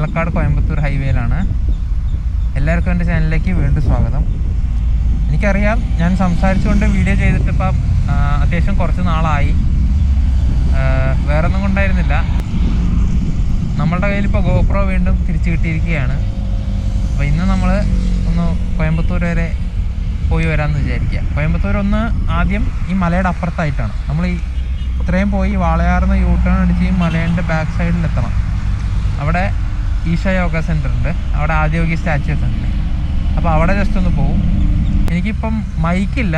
പാലക്കാട് കോയമ്പത്തൂർ ഹൈവേയിലാണ്. എല്ലാവർക്കും എൻ്റെ ചാനലിലേക്ക് വീണ്ടും സ്വാഗതം. എനിക്കറിയാം ഞാൻ സംസാരിച്ചുകൊണ്ട് വീഡിയോ ചെയ്തിട്ട് ഇപ്പം അത്യാവശ്യം കുറച്ച് നാളായി. വേറെ ഒന്നും കൊണ്ടായിരുന്നില്ല. നമ്മളുടെ കയ്യിൽ ഇപ്പോൾ ഗോപ്രോ വീണ്ടും തിരിച്ചു കിട്ടിയിരിക്കുകയാണ്. അപ്പോൾ ഇന്ന് നമ്മൾ ഒന്ന് കോയമ്പത്തൂർ വരെ പോയി വരാമെന്ന് വിചാരിക്കുക. കോയമ്പത്തൂർ ഒന്ന് ആദ്യം ഈ മലയുടെ അപ്പുറത്തായിട്ടാണ്. നമ്മൾ ഈ ഇത്രയും പോയി വാളയാറിന്ന് യൂട്ടേൺ അടിച്ച് ഈ മലേൻ്റെ ബാക്ക് സൈഡിലെത്തണം. അവിടെ ഈഷ യോഗ സെൻ്റർ ഉണ്ട്, അവിടെ ആദിയോഗി സ്റ്റാച്ചു ഒക്കെ ഉണ്ട്. അപ്പോൾ അവിടെ ജസ്റ്റ് ഒന്ന് പോകും. എനിക്കിപ്പം മൈക്കില്ല,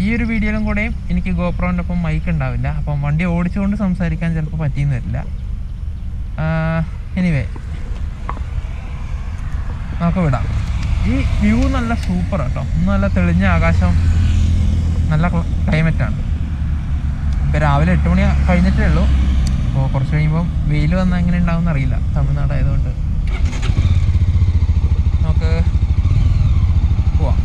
ഈ ഒരു വീഡിയോയിലും കൂടെയും എനിക്ക് ഗോപ്രോൻ്റെ ഒപ്പം മൈക്ക് ഉണ്ടാവില്ല. അപ്പം വണ്ടി ഓടിച്ചുകൊണ്ട് സംസാരിക്കാൻ ചിലപ്പോൾ പറ്റിയെന്ന് വരില്ല. എനിവേ നമുക്ക് വിടാം. ഈ വ്യൂ നല്ല സൂപ്പർ കേട്ടോ, നല്ല തെളിഞ്ഞ ആകാശം, നല്ല ക്ലൈമറ്റാണ്. ഇപ്പോൾ രാവിലെ 8 മണി കഴിഞ്ഞിട്ടേ ഉള്ളൂ. അപ്പോൾ കുറച്ച് കഴിയുമ്പം വെയിൽ വന്നാൽ എങ്ങനെ ഉണ്ടാവുമെന്ന് അറിയില്ല, തമിഴ്നാട് ആയതുകൊണ്ട്. നമുക്ക് പോവാം.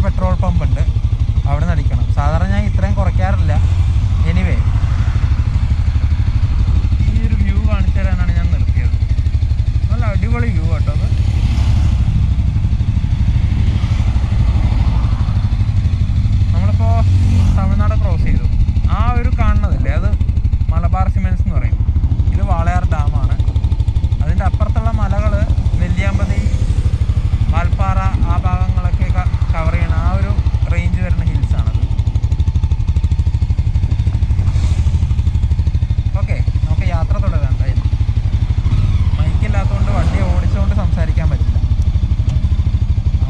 പെട്രോൾ പമ്പ് ഉണ്ട്, അവിടെ നിന്ന് അടിക്കണം. സാധാരണ ഞാൻ ഇത്രയും കുറയ്ക്കാറില്ല. എനിവേ ഈ ഒരു വ്യൂ കാണിച്ചു തരാനാണ് ഞാൻ നിർത്തിയത്. നല്ല അടിപൊളി വ്യൂ കേട്ടോ അത്. നമ്മളിപ്പോൾ തമിഴ്നാട് ക്രോസ് ചെയ്തു. ആ ഒരു കാണുന്നതല്ലേ, അത് മലബാർ സിമെൻറ്റ്സ് എന്ന് പറയും. ഇത് വാളയാർ ഡാമാണ്. അതിൻ്റെ അപ്പുറത്തുള്ള മലകൾ നെല്ലിയാമ്പതി, വാൽപ്പാറ, ആ ഭാഗങ്ങളൊക്കെ കവർ ചെയ്യണ ആ ഒരു റേഞ്ച് വരുന്ന ഹിൽസാണത്. ഓക്കെ, നമുക്ക് യാത്ര തുടരാം. എന്തായാലും മൈക്കില്ലാത്തതുകൊണ്ട് വണ്ടി ഓടിച്ചുകൊണ്ട് സംസാരിക്കാൻ പറ്റില്ല.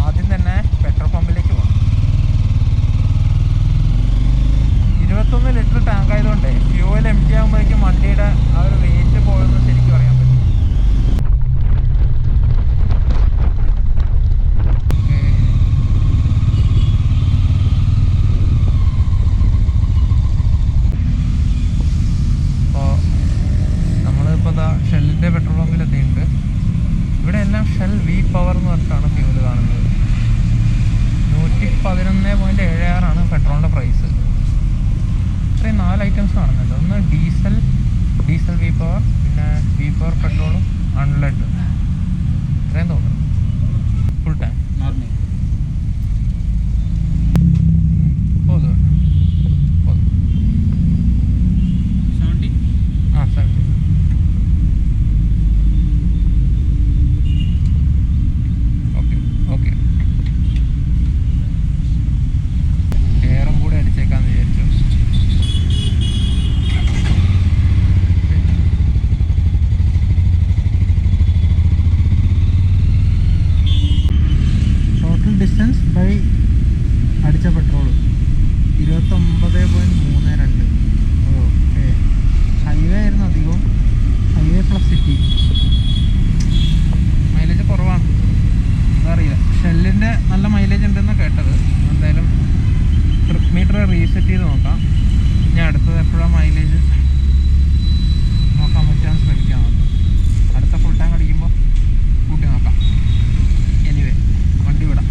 ആദ്യം തന്നെ പെട്രോൾ പമ്പിലേക്ക് പോകണം. 21 ലിറ്റർ ടാങ്ക് ആയതുകൊണ്ട് ഫ്യൂവൽ എം ടി ആകുമ്പോഴേക്കും വണ്ടിയുടെ ആ ഒരു വെയിറ്റ് പോയെന്ന് ശരിക്കും അറിയാൻ പറ്റും. ഷെല്ലിൻ്റെ പെട്രോൾ പമ്പിൽ എത്തിയിട്ടുണ്ട്. ഇവിടെ എല്ലാം ഷെൽ വി പവർ എന്ന് പറഞ്ഞിട്ടാണ് ഫ്യൂവൽ കാണുന്നത്. 111.76 പെട്രോളിൻ്റെ പ്രൈസ്. ഇത്രയും 4 ഐറ്റംസ് കാണുന്നുണ്ട്. ഒന്ന് ഡീസൽ വി പവർ, പിന്നെ വി പവർ പെട്രോളും അൺലെഡ്. ഇത്രയും തോന്നുന്നു. ഫുൾ ടാങ്ക് പോതും. 70. ഡിസ്റ്റൻസ് ബൈ അടിച്ച പെട്രോൾ 29.32. ഓക്കെ, ഹൈവേ ആയിരുന്നു അധികവും. Highway plus city. മൈലേജ് കുറവാണ്, അതറിയില്ല. ഷെല്ലിൻ്റെ നല്ല മൈലേജ് ഉണ്ടെന്ന് കേട്ടത്. എന്തായാലും ട്രിപ്പ് മീറ്റർ റീസെറ്റ് ചെയ്ത് നോക്കാം. ഞാൻ അടുത്തത് എപ്പോഴാണ് മൈലേജ് നോക്കാൻ പറ്റാൻ ശ്രമിക്കാം. നമുക്ക് അടുത്ത ഫുൾ ടാങ്ക് അടിക്കുമ്പോൾ കൂട്ടി നോക്കാം. എനിവേ വണ്ടി വിടാം.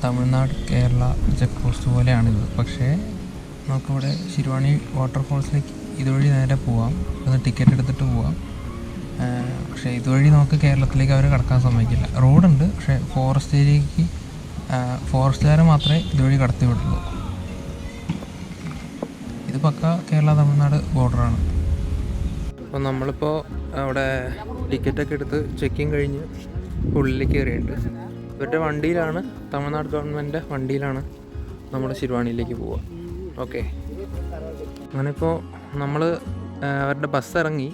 തമിഴ്നാട് കേരള ചെക്ക് പോസ്റ്റ് പോലെയാണിത്. പക്ഷേ നമുക്കിവിടെ ശിരുവാണി വാട്ടർഫോൾസിലേക്ക് ഇതുവഴി നേരെ പോവാം, ഒന്ന് ടിക്കറ്റ് എടുത്തിട്ട് പോവാം. പക്ഷേ ഇതുവഴി നമുക്ക് കേരളത്തിലേക്ക് അവർ കടക്കാൻ സമ്മതിക്കില്ല. റോഡുണ്ട്, പക്ഷേ ഫോറസ്റ്റ് ഏരിയയ്ക്ക് ഫോറസ്റ്റുകാരെ മാത്രമേ ഇതുവഴി കടത്തി വിടുള്ളൂ. ഇത് പക്ക കേരള തമിഴ്നാട് ബോർഡറാണ്. അപ്പോൾ നമ്മളിപ്പോൾ അവിടെ ടിക്കറ്റൊക്കെ എടുത്ത് ചെക്കിങ് കഴിഞ്ഞ് ഉള്ളിലേക്ക് കയറിയിട്ടുണ്ട്. ഇവരുടെ വണ്ടിയിലാണ്, തമിഴ്നാട് ഗവൺമെൻറ്റിൻ്റെ വണ്ടിയിലാണ് നമ്മൾ ശിരുവാണിയിലേക്ക് പോവുക. ഓക്കെ, അങ്ങനെ ഇപ്പോൾ നമ്മൾ അവരുടെ ബസ് ഇറങ്ങി.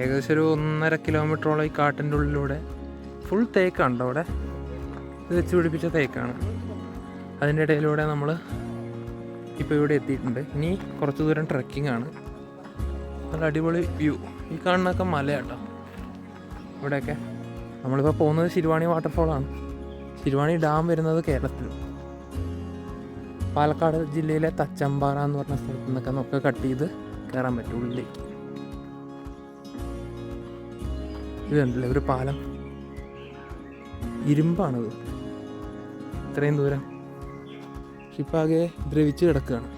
ഏകദേശം ഒരു 1.5 കിലോമീറ്ററോളം ഈ കാട്ടിൻ്റെ ഉള്ളിലൂടെ ഫുൾ തേക്കാണ് അവിടെ, ഇത് വെച്ച് പിടിപ്പിച്ച തേക്കാണ്. അതിൻ്റെ ഇടയിലൂടെ നമ്മൾ ഇപ്പോൾ ഇവിടെ എത്തിയിട്ടുണ്ട്. ഇനി കുറച്ച് ദൂരം ട്രെക്കിംഗ് ആണ്. നല്ല അടിപൊളി വ്യൂ. ഈ കാണുന്നതൊക്കെ മലയാട്ടോ ഇവിടെയൊക്കെ. നമ്മളിപ്പോൾ പോകുന്നത് ശിരുവാണി വാട്ടർഫോളാണ്. ശിരുവാണി ഡാം വരുന്നത് കേരളത്തിൽ പാലക്കാട് ജില്ലയിലെ തച്ചമ്പാറ എന്ന് പറഞ്ഞ സ്ഥലത്തു നിന്നൊക്കെ നമുക്ക് കട്ട് ചെയ്ത് കയറാൻ പറ്റും ഉള്ളിലേക്ക്. ഇത് കണ്ടില്ലേ ഒരു പാലം, ഇരുമ്പാണത്, ഇത്രയും ദൂരം. ഇപ്പം ആകെ ദ്രവിച്ച് കിടക്കുകയാണ്.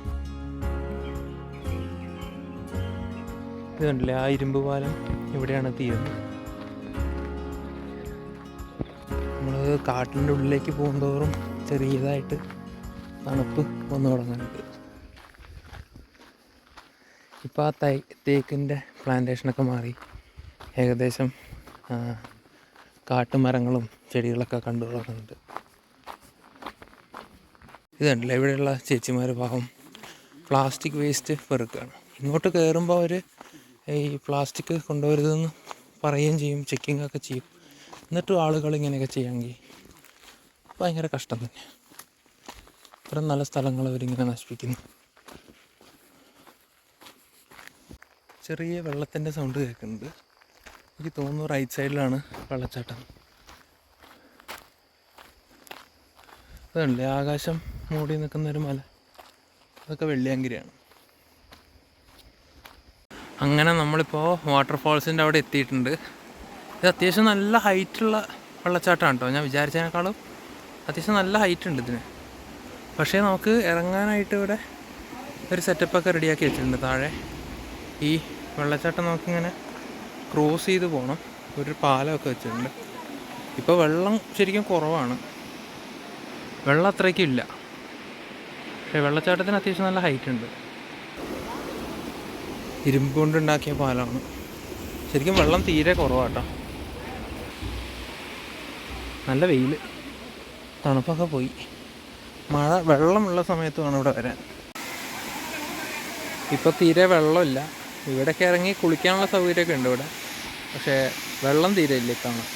ഇത് കണ്ടില്ലേ ആ ഇരുമ്പ് പാലം ഇവിടെയാണ് തീരുന്നത്. നമ്മൾ കാട്ടിൻ്റെ ഉള്ളിലേക്ക് പോകുന്തോറും ചെറിയതായിട്ട് തണുപ്പ് വന്നു തുടങ്ങുന്നുണ്ട്. ഇപ്പോൾ ആ തേക്കിൻ്റെ പ്ലാന്റേഷനൊക്കെ മാറി ഏകദേശം കാട്ടുമരങ്ങളും ചെടികളൊക്കെ കണ്ടു തുടങ്ങുന്നുണ്ട്. ഇത് കണ്ടില്ല ഇവിടെയുള്ള ചേച്ചിമാർ പാവം പ്ലാസ്റ്റിക് വേസ്റ്റ് പെറുക്കുകയാണ്. ഇങ്ങോട്ട് കയറുമ്പോൾ അവർ ഈ പ്ലാസ്റ്റിക് കൊണ്ടുവരുതെന്ന് പറയുകയും ചെയ്യും, ചെക്കിംഗ് ഒക്കെ ചെയ്യും. എന്നിട്ടും ആളുകൾ ഇങ്ങനെയൊക്കെ ചെയ്യാമെങ്കിൽ ഭയങ്കര കഷ്ടം തന്നെ. ഇത്ര നല്ല സ്ഥലങ്ങൾ അവരിങ്ങനെ നശിപ്പിക്കുന്നു. ചെറിയ വെള്ളത്തിൻ്റെ സൗണ്ട് കേൾക്കുന്നുണ്ട്. എനിക്ക് തോന്നുന്നു റൈറ്റ് സൈഡിലാണ് വെള്ളച്ചാട്ടം. അതല്ലേ ആകാശം മൂടി നിൽക്കുന്നൊരു മല, അതൊക്കെ വെള്ളിയാങ്കരിയാണ്. അങ്ങനെ നമ്മളിപ്പോൾ വാട്ടർഫാൾസിൻ്റെ അവിടെ എത്തിയിട്ടുണ്ട്. ഇത് അത്യാവശ്യം നല്ല ഹൈറ്റുള്ള വെള്ളച്ചാട്ടമാണ് കേട്ടോ. ഞാൻ വിചാരിച്ചതിനേക്കാളും അത്യാവശ്യം നല്ല ഹൈറ്റ് ഉണ്ട് ഇതിന്. പക്ഷേ നമുക്ക് ഇറങ്ങാനായിട്ട് ഇവിടെ ഒരു സെറ്റപ്പൊക്കെ റെഡിയാക്കി വെച്ചിട്ടുണ്ട്. താഴെ ഈ വെള്ളച്ചാട്ടം നമുക്കിങ്ങനെ ക്രോസ് ചെയ്ത് പോകണം. ഒരു പാലമൊക്കെ വെച്ചിട്ടുണ്ട്. ഇപ്പോൾ വെള്ളം ശരിക്കും കുറവാണ്, വെള്ളം അത്രയ്ക്കും ഇല്ല. പക്ഷേ വെള്ളച്ചാട്ടത്തിന് അത്യാവശ്യം നല്ല ഹൈറ്റ് ഉണ്ട്. ഇരുമ്പ് കൊണ്ടുണ്ടാക്കിയ പാലമാണ്. ശരിക്കും വെള്ളം തീരെ കുറവാട്ടോ. നല്ല വെയിൽ, തണുപ്പൊക്കെ പോയി. വെള്ളമുള്ള സമയത്ത് വേണം ഇവിടെ വരാൻ. ഇപ്പോൾ തീരെ വെള്ളമില്ല. ഇവിടെയൊക്കെ ഇറങ്ങി കുളിക്കാനുള്ള സൗകര്യമൊക്കെ ഉണ്ട് ഇവിടെ, പക്ഷേ വെള്ളം തീരെ ഇല്ല കാണാൻ.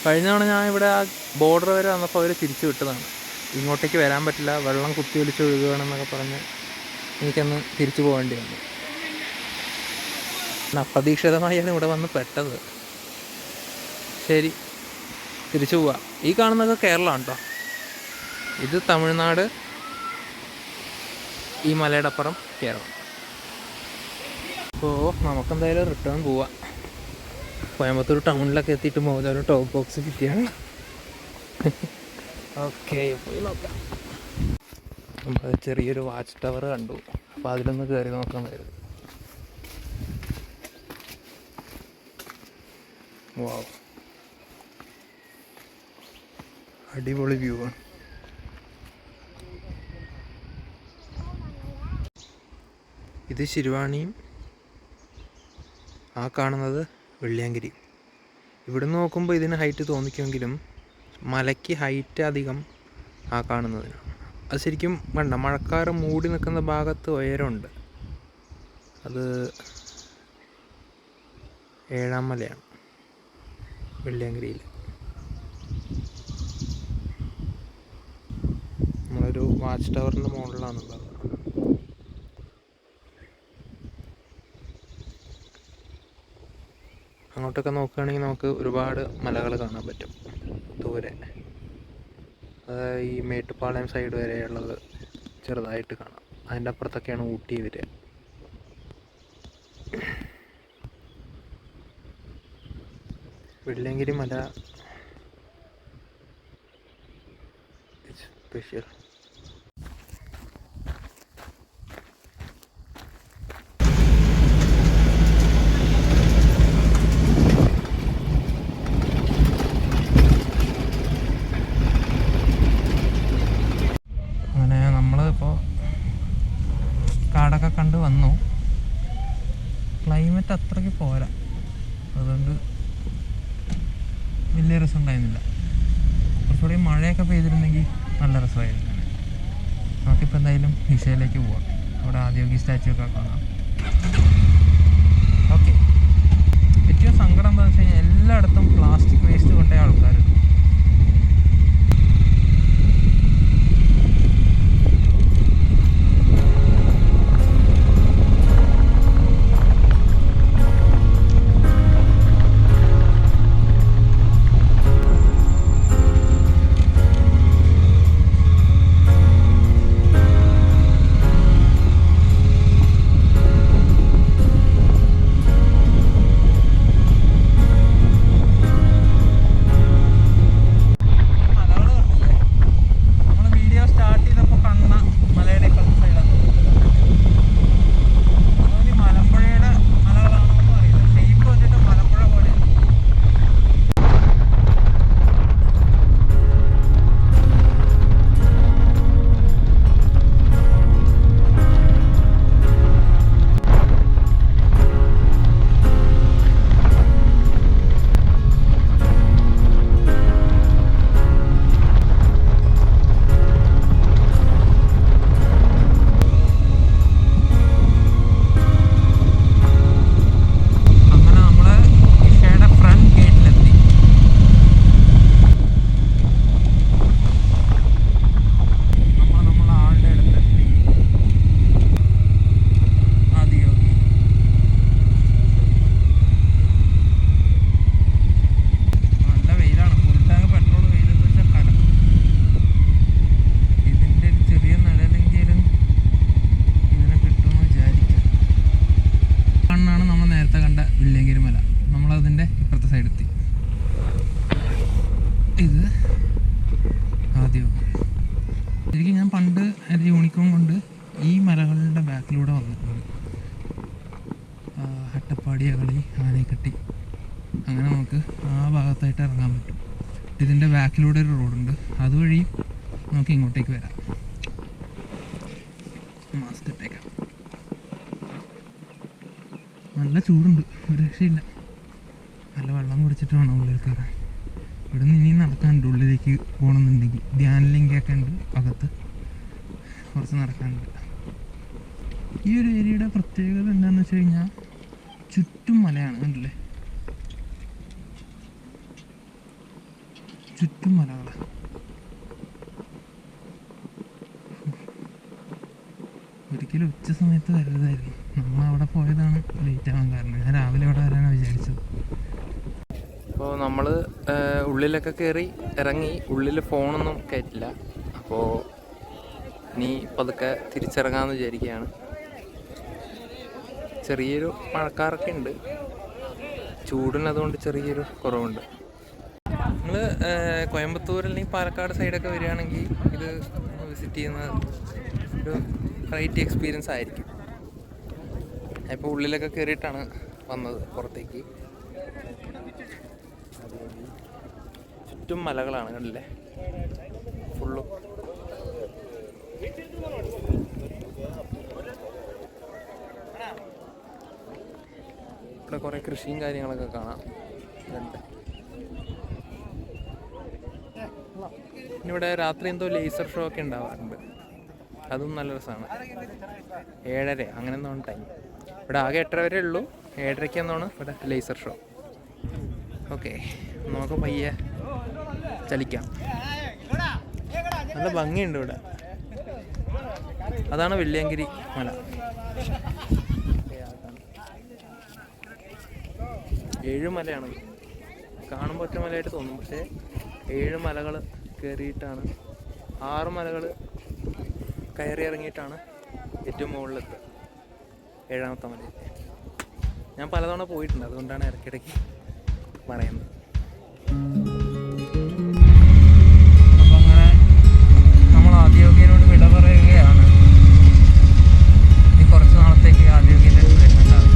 കഴിഞ്ഞ തവണ ഞാൻ ഇവിടെ ആ ബോർഡർ വരെ വന്നപ്പോൾ അവർ തിരിച്ചു വിട്ടതാണ്. ഇങ്ങോട്ടേക്ക് വരാൻ പറ്റില്ല, വെള്ളം കുത്തിയൊലിച്ച് ഒഴുകുകയാണെന്നൊക്കെ പറഞ്ഞ് എനിക്കന്ന് തിരിച്ചു പോകേണ്ടി വന്നു. അപ്രതീക്ഷിതമായാണ് ഇവിടെ വന്ന് പെട്ടത്. ശരി, തിരിച്ചു പോവാം. ഈ കാണുന്നതൊക്കെ കേരളമാണ് കേട്ടോ. ഇത് തമിഴ്നാട്, ഈ മലയുടെ അപ്പുറം കേരളം. അപ്പോൾ നമുക്കെന്തായാലും റിട്ടേൺ പോവാം. കോയമ്പത്തൂർ ടൗണിലൊക്കെ എത്തിയിട്ട് മോജോ ടോപ്പ് ബോക്സ് കിട്ടിയാണ്. ഓക്കെ, പോയി നോക്കാം. നമ്മൾ ചെറിയൊരു വാച്ച് ടവർ കണ്ടു, അപ്പോൾ അതിലൊന്ന് കയറി നോക്കാൻ വരുന്നത്. വാവ്, അടിപൊളി വ്യൂ ആണ്. ഇത് ശിരുവാണിയും ആ കാണുന്നത് വെള്ളിയാങ്കിരി. ഇവിടുന്ന് നോക്കുമ്പോൾ ഇതിന് ഹൈറ്റ് തോന്നിക്കുമെങ്കിലും മലയ്ക്ക് ഹൈറ്റ് അധികം ആ കാണുന്നതിനാണ്. അത് ശരിക്കും വേണ്ട, മഴക്കാറ് മൂടി നിൽക്കുന്ന ഭാഗത്ത് ഉയരമുണ്ട്. അത് 7ാം മലയാണ് വെള്ളിയാങ്കരിയിൽ. നമ്മളൊരു വാച്ച് ടവറിൻ്റെ മുകളിലാണുള്ളത്. അങ്ങോട്ടൊക്കെ നോക്കുകയാണെങ്കിൽ നമുക്ക് ഒരുപാട് മലകൾ കാണാൻ പറ്റും ദൂരെ. അതായത് ഈ മേട്ടുപ്പാളയം സൈഡ് വരെയുള്ളത് ചെറുതായിട്ട് കാണാം. അതിൻ്റെ അപ്പുറത്തൊക്കെയാണ് ഊട്ടി വരിക. വെള്ളിയങ്കിരി മല സ്പെഷ്യൽ. സ്ഥലങ്ങളൊക്കെ കണ്ട് വന്നു. ക്ലൈമറ്റ് അത്രയ്ക്ക് പോരാ, അതുകൊണ്ട് വലിയ രസം ഉണ്ടായിരുന്നില്ല. കുറച്ചുകൂടി മഴയൊക്കെ പെയ്തിരുന്നെങ്കിൽ നല്ല രസമായിരുന്നു. നമുക്കിപ്പോൾ എന്തായാലും ഇഷയിലേക്ക് പോവാം. അവിടെ ആദിയോഗി സ്റ്റാച്ചു ഒക്കെ കാണാം. ഓക്കെ. ഏറ്റവും സങ്കടം എന്താണെന്ന് വെച്ച് കഴിഞ്ഞാൽ എല്ലായിടത്തും പ്ലാസ്റ്റിക് വേസ്റ്റ് കൊണ്ടേ ആൾക്കാരുണ്ട്. ശരിക്കും ഞാൻ പണ്ട് എൻ്റെ യൂണിക്കോൺ കൊണ്ട് ഈ മലകളുടെ ബാക്കിലൂടെ വന്നിട്ടുണ്ട്. ഹട്ടപ്പാടി, അകളി, ആനക്കട്ടി, അങ്ങനെ നമുക്ക് ആ ഭാഗത്തായിട്ട് ഇറങ്ങാൻ പറ്റും. ഇതിൻ്റെ ബാക്കിലൂടെ ഒരു റോഡുണ്ട്, അതുവഴി നമുക്ക് ഇങ്ങോട്ടേക്ക് വരാം. മാസ്ക് ഇട്ടേക്കാം. നല്ല ചൂടുണ്ട്, ഒരു രക്ഷയില്ല. നല്ല വെള്ളം കുടിച്ചിട്ട് വേണം ഉള്ളിൽ കയറാൻ. ഇവിടെ നിന്ന് ഇനിയും നടക്കാനുണ്ട്. ഉള്ളിലേക്ക് പോകണമെന്നുണ്ടെങ്കിൽ ധ്യാനലിംഗൊക്കെ ഉണ്ട് അകത്ത്, കുറച്ച് നടക്കാനുണ്ട്. ഈ ഒരു ഏരിയയുടെ പ്രത്യേകത എന്താണെന്ന് വെച്ച് കഴിഞ്ഞാൽ ചുറ്റും മലയാണ്, കണ്ടില്ലേ? ചുറ്റും മലകളാണ്. ഒരിക്കലും ഉച്ച സമയത്ത് വരരുതായിരുന്നു. നമ്മൾ അവിടെ പോയതാണ് ലേറ്റ് ആവാൻ കാരണം. ഞാൻ രാവിലെ അവിടെ വരാനാണ് വിചാരിച്ചത്. അപ്പോൾ നമ്മൾ ഉള്ളിലൊക്കെ കയറി ഇറങ്ങി. ഉള്ളിൽ ഫോണൊന്നും കയറ്റില്ല. അപ്പോൾ ഇനി പതുക്കെ തിരിച്ചിറങ്ങാമെന്ന് വിചാരിക്കുകയാണ്. ചെറിയൊരു മഴക്കാറൊക്കെ ഉണ്ട്, ചൂടിനതുകൊണ്ട് ചെറിയൊരു കുറവുണ്ട്. നിങ്ങൾ കോയമ്പത്തൂർ അല്ലെങ്കിൽ പാലക്കാട് സൈഡൊക്കെ വരികയാണെങ്കിൽ ഇത് വിസിറ്റ് ചെയ്യുന്ന ഒരു വെറൈറ്റി എക്സ്പീരിയൻസ് ആയിരിക്കും. ഇപ്പോൾ ഉള്ളിലൊക്കെ കയറിയിട്ടാണ് വന്നത് പുറത്തേക്ക്. ചുറ്റും മലകളാണ്, കണ്ടില്ലേ? ഫുള്ളും ഇവിടെ കുറേ കൃഷിയും കാര്യങ്ങളൊക്കെ കാണാം. ഇവിടെ രാത്രി എന്തോ ലേസർ ഷോ ഒക്കെ ഉണ്ടാവാറുണ്ട്, അതും നല്ല രസമാണ്. 7:30 അങ്ങനെ എന്തോണ് ടൈം. ഇവിടെ ആകെ 8:30 വരെ ഉള്ളൂ. 7:30 എന്നോണ് ഇവിടെ ലേസർ ഷോ. ഓക്കെ, നമുക്ക് പയ്യെ ചലിക്കാം. നല്ല ഭംഗിയുണ്ട് ഇവിടെ. അതാണ് വെള്ളിയങ്കിരി മല. 7 മലയാണ്. കാണുമ്പോൾ ഒറ്റ മലയായിട്ട് തോന്നും, പക്ഷേ 7 മലകൾ കയറിയിട്ടാണ്, 6 മലകൾ കയറി ഇറങ്ങിയിട്ടാണ് ഏറ്റവും മുകളിലെത്തുക, 7ാമത്തെ മലയിൽ. ഞാൻ പലതവണ പോയിട്ടുണ്ട്, അതുകൊണ്ടാണ് ഇടയ്ക്കിടയ്ക്ക് പറയുന്നത്. അപ്പം അങ്ങനെ നമ്മൾ ആദിയോഗിയോട് വിട പറയുകയാണ്. ഇനി കുറച്ച് നാളത്തേക്ക് ആദിയോഗിൻ്റെ വരുന്നുണ്ടാകും.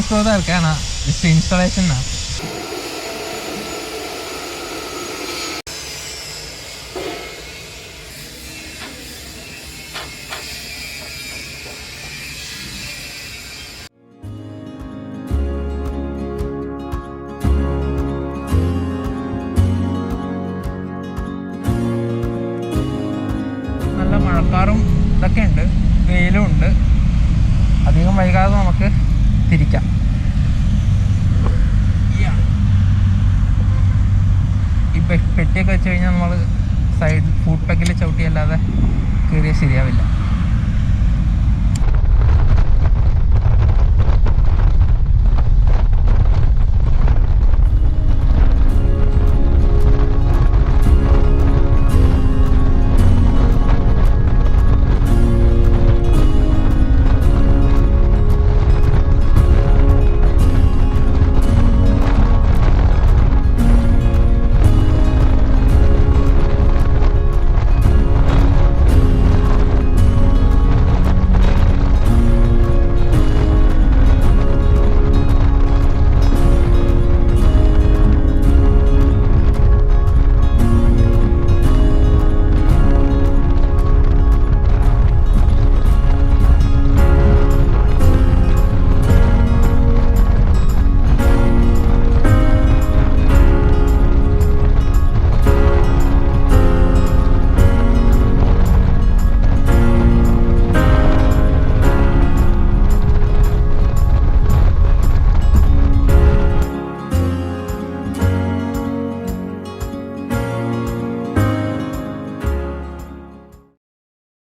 आपको उधर क्या ना इस इंस्टॉलेशन ना നല്ല മഴക്കാറും ഇതൊക്കെ ഉണ്ട്, വെയിലും ഉണ്ട്. അധികം വൈകാതെ നമുക്ക് തിരിക്കാം. ഈ പെട്ടിയൊക്കെ വെച്ച് കഴിഞ്ഞാൽ നമ്മൾ സൈഡ് ഫുഡ് പാക്കിൽ ചവിട്ടിയല്ലാതെ കയറിയാൽ ശരിയാവില്ല.